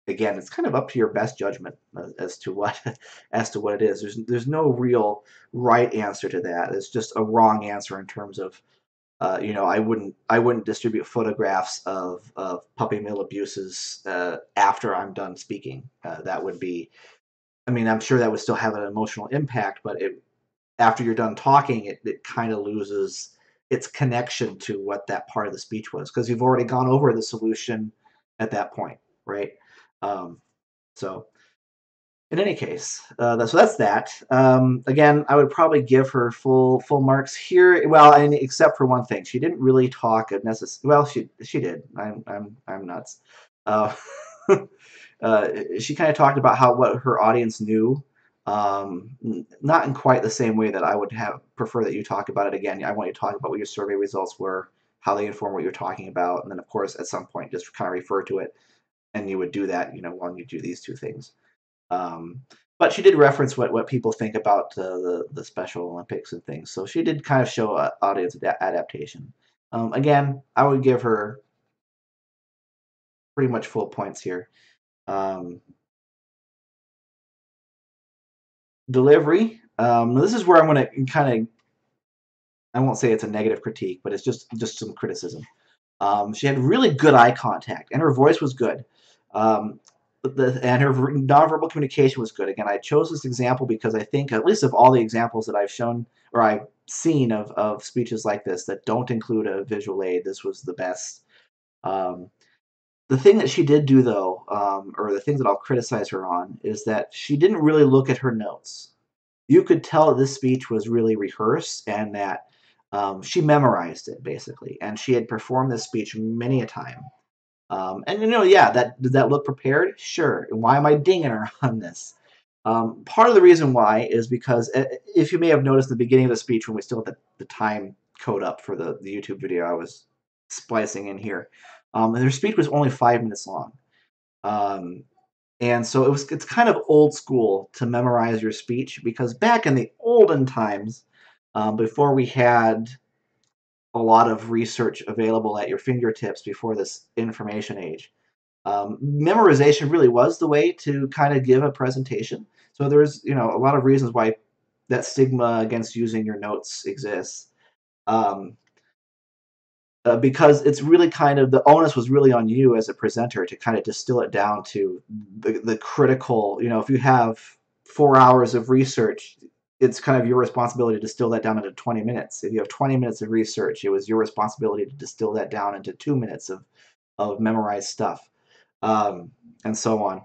Speaker 1: again, it's kind of up to your best judgment as to what as to what it is. There's no real right answer to that. It's just a wrong answer in terms of I wouldn't distribute photographs of puppy mill abuses after I'm done speaking. That would be, I mean, I'm sure that would still have an emotional impact, but after you're done talking, it kind of loses its connection to what that part of the speech was because you've already gone over the solution at that point, right? Um, so in any case, so that's that. Again, I would probably give her full marks here. Well, and except for one thing, she didn't really talk Well, she did. I'm nuts. Uh, she kind of talked about what her audience knew. Not in quite the same way that I would have prefer that you talk about it again. I want you to talk about what your survey results were, how they inform what you're talking about, and then of course at some point just kind of refer to it, and you would do that, when you do these two things. Um, but she did reference what people think about the Special Olympics and things. So she did kind of show audience adaptation. Again, I would give her pretty much full points here. Um, Delivery. This is where I'm going to kind of, I won't say it's a negative critique, but it's just some criticism. She had really good eye contact, and her voice was good. Um, and her nonverbal communication was good. Again, I chose this example because I think, at least of all the examples that I've shown or I've seen of speeches like this that don't include a visual aid, this was the best. Um, the thing that she did do, though, or the thing that I'll criticize her on, is that she didn't really look at her notes. You could tell that this speech was really rehearsed and that she memorized it, basically. And she had performed this speech many a time. And yeah, did that look prepared? Sure. Why am I dinging her on this? Part of the reason why is because if you may have noticed in the beginning of the speech when we still had the time code up for the YouTube video I was splicing in here, and her speech was only 5 minutes long. Um, and so it's kind of old school to memorize your speech because back in the olden times, before we had a lot of research available at your fingertips before this information age, memorization really was the way to kind of give a presentation. So there's a lot of reasons why that stigma against using your notes exists. Um, because it's really kind of the onus was really on you as a presenter to kind of distill it down to the critical, if you have 4 hours of research, it's kind of your responsibility to distill that down into 20 minutes. If you have 20 minutes of research, it was your responsibility to distill that down into 2 minutes of memorized stuff, um, and so on.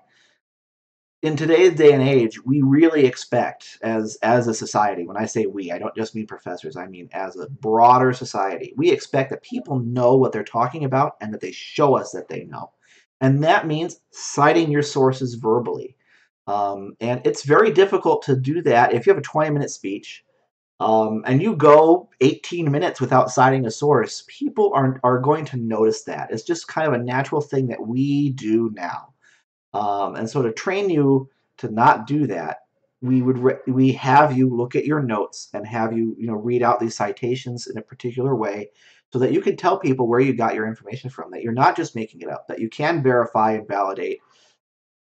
Speaker 1: In today's day and age, we really expect, as a society, when I say we, I don't just mean professors, I mean as a broader society, we expect that people know what they're talking about and that they show us that they know. And that means citing your sources verbally. And it's very difficult to do that if you have a 20-minute speech and you go 18 minutes without citing a source. People are going to notice that. It's just kind of a natural thing that we do now. And so to train you to not do that, we have you look at your notes and have you read out these citations in a particular way, so that you can tell people where you got your information from. That you're not just making it up. That you can verify and validate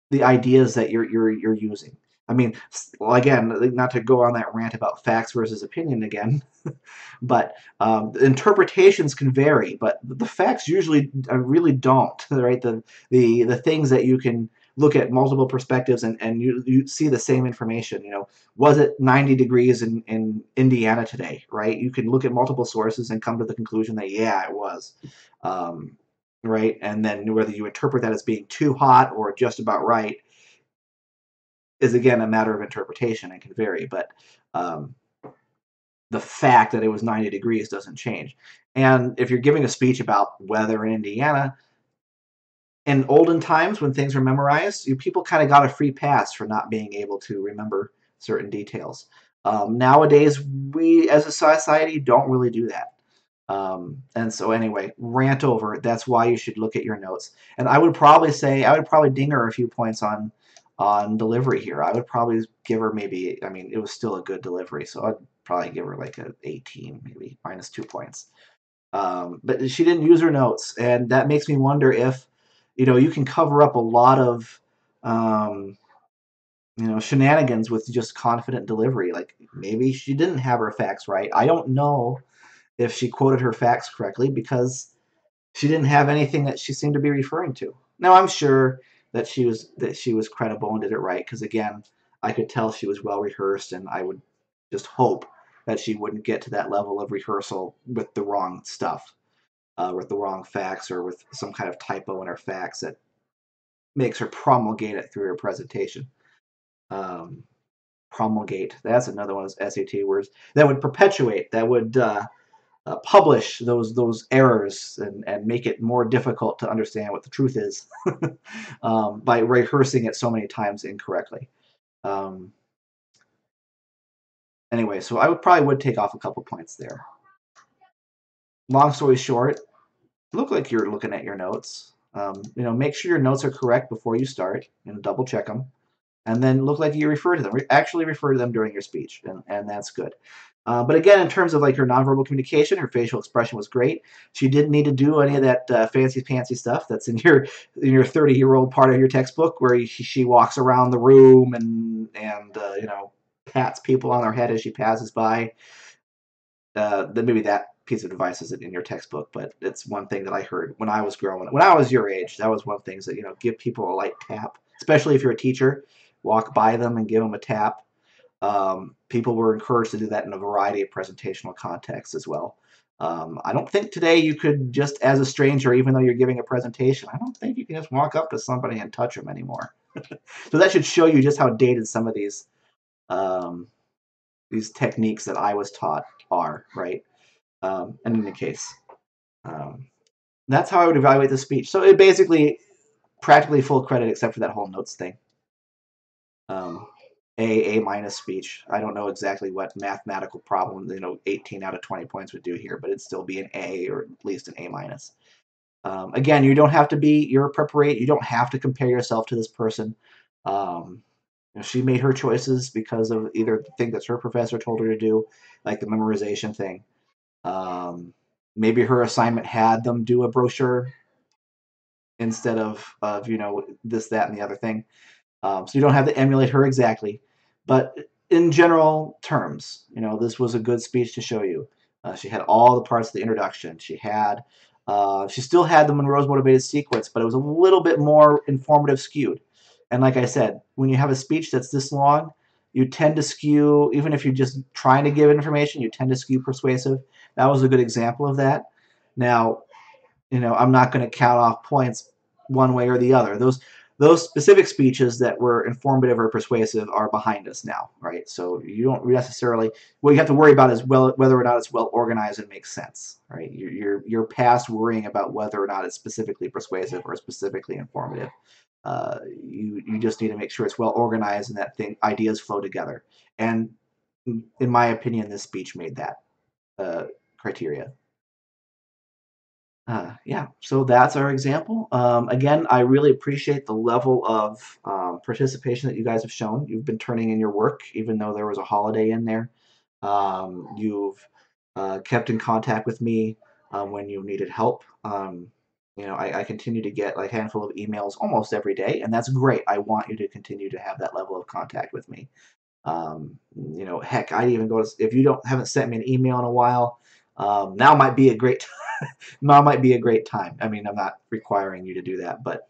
Speaker 1: the ideas that you're using. I mean, again, not to go on that rant about facts versus opinion again, but interpretations can vary, but the facts usually really don't, right? The things that you can look at multiple perspectives and you see the same information. Was it 90 degrees in Indiana today, right? You can look at multiple sources and come to the conclusion that, yeah, it was. Um, right? And then whether you interpret that as being too hot or just about right is, again, a matter of interpretation and can vary. But um, the fact that it was 90 degrees doesn't change. And if you're giving a speech about weather in Indiana, in olden times when things were memorized, people kind of got a free pass for not being able to remember certain details. Nowadays, we as a society don't really do that. And so anyway, rant over. That's why you should look at your notes. And I would probably ding her a few points on delivery here. I would probably give her maybe, I mean, it was still a good delivery, so I'd probably give her like a 18, maybe minus 2 points. But she didn't use her notes, and that makes me wonder if, you can cover up a lot of, um, shenanigans with just confident delivery. Like maybe she didn't have her facts right. I don't know if she quoted her facts correctly because she didn't have anything that she seemed to be referring to. Now I'm sure that she was credible and did it right because, again, I could tell she was well rehearsed, and I would just hope that she wouldn't get to that level of rehearsal with the wrong stuff, with the wrong facts, or with some kind of typo in her facts that makes her promulgate it through her presentation. Um, Promulgate, that's another one of those SAT words that would perpetuate, that would publish those errors and make it more difficult to understand what the truth is by rehearsing it so many times incorrectly. Um, anyway, so I would take off a couple points there. Long story short, look like you're looking at your notes. Make sure your notes are correct before you start, and double check them, and then look like you refer to them. Actually refer to them during your speech, and that's good. But again, in terms of like her nonverbal communication, her facial expression was great. She didn't need to do any of that fancy stuff that's in your 30-year-old part of your textbook, where she walks around the room and pats people on their head as she passes by. Then maybe that piece of advice isn't in your textbook, but it's one thing that I heard when I was growing. When I was your age, that was one of the things that give people a light tap especially if you're a teacher, walk by them and give them a tap. People were encouraged to do that in a variety of presentational contexts as well. I don't think today you could just, as a stranger, even though you're giving a presentation, I don't think you can just walk up to somebody and touch them anymore. So that should show you just how dated some of um, these techniques that I was taught are, right? And in any case, um, that's how I would evaluate the speech. So it basically practically full credit except for that whole notes thing. Um, A minus speech. I don't know exactly what mathematical problem 18 out of 20 points would do here, but it'd still be an A or at least an A minus. Again, you don't have to be your preparate. You don't have to compare yourself to this person. Um, she made her choices because of either the thing that her professor told her to do, like the memorization thing. Maybe her assignment had them do a brochure instead of this, that, and the other thing. So you don't have to emulate her exactly, but in general terms, this was a good speech to show you. She had all the parts of the introduction. She still had the Monroe's motivated sequence, but it was a little bit more informative skewed. And like I said, when you have a speech that's this long, you tend to skew, even if you're just trying to give information, you tend to skew persuasive. That was a good example of that. Now, I'm not going to count off points one way or the other. Those specific speeches that were informative or persuasive are behind us now, right? So you don't necessarily, what you have to worry about is whether or not it's well organized and makes sense, right? You're past worrying about whether or not it's specifically persuasive or specifically informative. You just need to make sure it's well organized and that ideas flow together. And in my opinion, this speech made that criteria. Yeah, so that's our example. Again, I really appreciate the level of participation that you guys have shown. You've been turning in your work, even though there was a holiday in there. You've kept in contact with me when you needed help. I continue to get like a handful of emails almost every day, and that's great. I want you to continue to have that level of contact with me. Heck, I'd even go to, if you haven't sent me an email in a while, now might be a great now might be a great time. I mean, I'm not requiring you to do that, but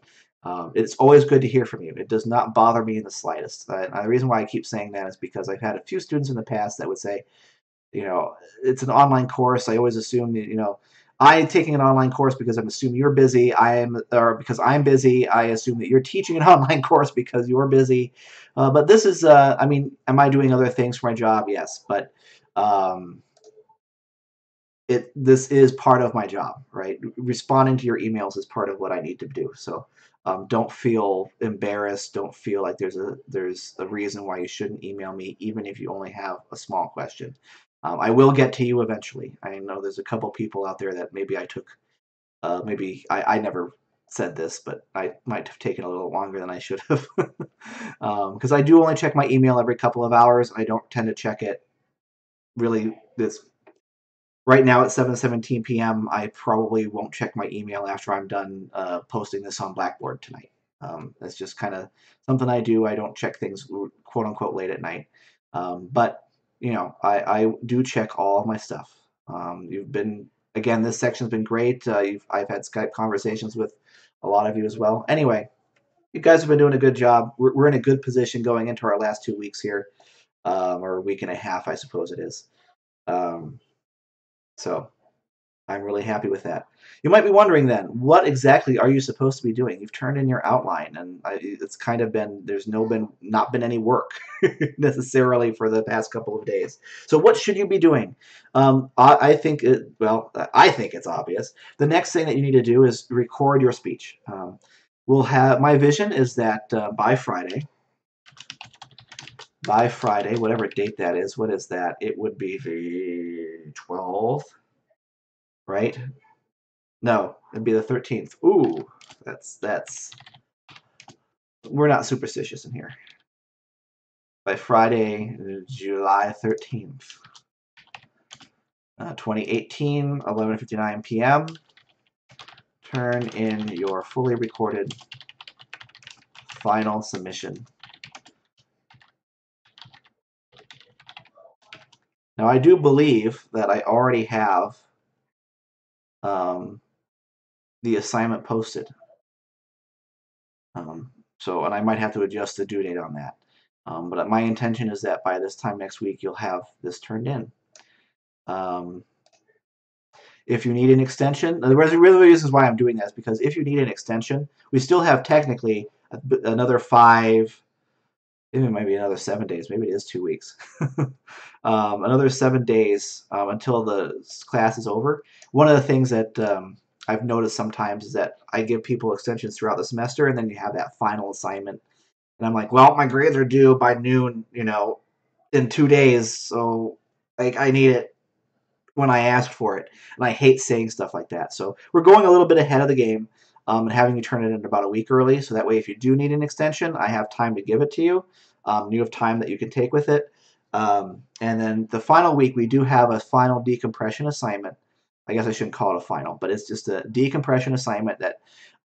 Speaker 1: it's always good to hear from you. It does not bother me in the slightest. The reason why I keep saying that is because I've had a few students in the past that would say, it's an online course. I always assume that, I'm taking an online course because I'm assuming you're busy. Or because I'm busy. I assume that you're teaching an online course because you're busy. But this is, I mean, am I doing other things for my job? Yes, but um, this is part of my job, right? Responding to your emails is part of what I need to do. So don't feel embarrassed. Don't feel like there's a reason why you shouldn't email me, even if you only have a small question. I will get to you eventually. I know there's a couple people out there that maybe I took, maybe I never said this, but I might have taken a little longer than I should have. Because I do only check my email every couple of hours. I don't tend to check it really this right now at 7:17 p.m. I probably won't check my email after I'm done posting this on Blackboard tonight. That's just kind of something I do. I don't check things quote unquote late at night, but I do check all of my stuff. You've been again. This section's been great. I've had Skype conversations with a lot of you as well. Anyway, you guys have been doing a good job. We're in a good position going into our last 2 weeks here, or a week and a half, I suppose it is. Um, so I'm really happy with that. You might be wondering then, what exactly are you supposed to be doing? You've turned in your outline, and it's kind of there's not been any work necessarily for the past couple of days. So what should you be doing? I think I think it's obvious. The next thing that you need to do is record your speech. My vision is that by Friday, whatever date that is, what is that? It would be the 12th, right? No, it'd be the 13th. Ooh, that's we're not superstitious in here. By Friday, July 13th, 2018, 11:59 p.m. Turn in your fully recorded final submission. Now, I do believe that I already have the assignment posted. So, and I might have to adjust the due date on that. But my intention is that by this time next week, you'll have this turned in. Um, if you need an extension, the really reasons why I'm doing that is because if you need an extension, we still have technically another 5, maybe it might be another 7 days. Maybe it is 2 weeks. Another 7 days until the class is over. One of the things that I've noticed sometimes is that I give people extensions throughout the semester, and then you have that final assignment. And I'm like, well, my grades are due by noon, in 2 days, so I need it when I asked for it. And I hate saying stuff like that. So we're going a little bit ahead of the game and having you turn it in about a week early. So that way, if you do need an extension, I have time to give it to you. You have time that you can take with it. And then the final week, we do have a final decompression assignment. I guess I shouldn't call it a final, but it's just a decompression assignment that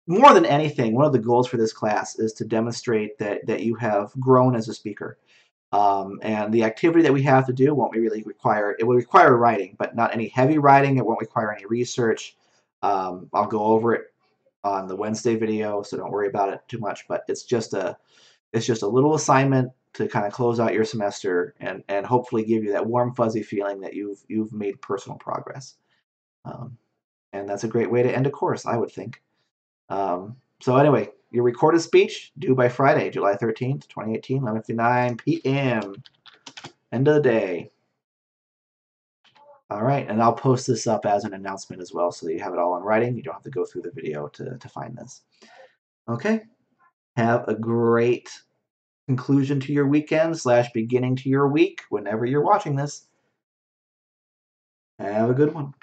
Speaker 1: more than anything, one of the goals for this class is to demonstrate that you have grown as a speaker. And the activity that we have to do won't really require, it will require writing, but not any heavy writing. It won't require any research. I'll go over it on the Wednesday video, so don't worry about it too much, but it's just a little assignment to kind of close out your semester and hopefully give you that warm fuzzy feeling that you've made personal progress. Um, and that's a great way to end a course, I would think. So anyway, your recorded speech due by Friday, July 13th, 2018, 11:59 p.m. End of the day. All right, and I'll post this up as an announcement as well so that you have it all in writing. You don't have to go through the video to find this. Okay, have a great conclusion to your weekend / beginning to your week whenever you're watching this. Have a good one.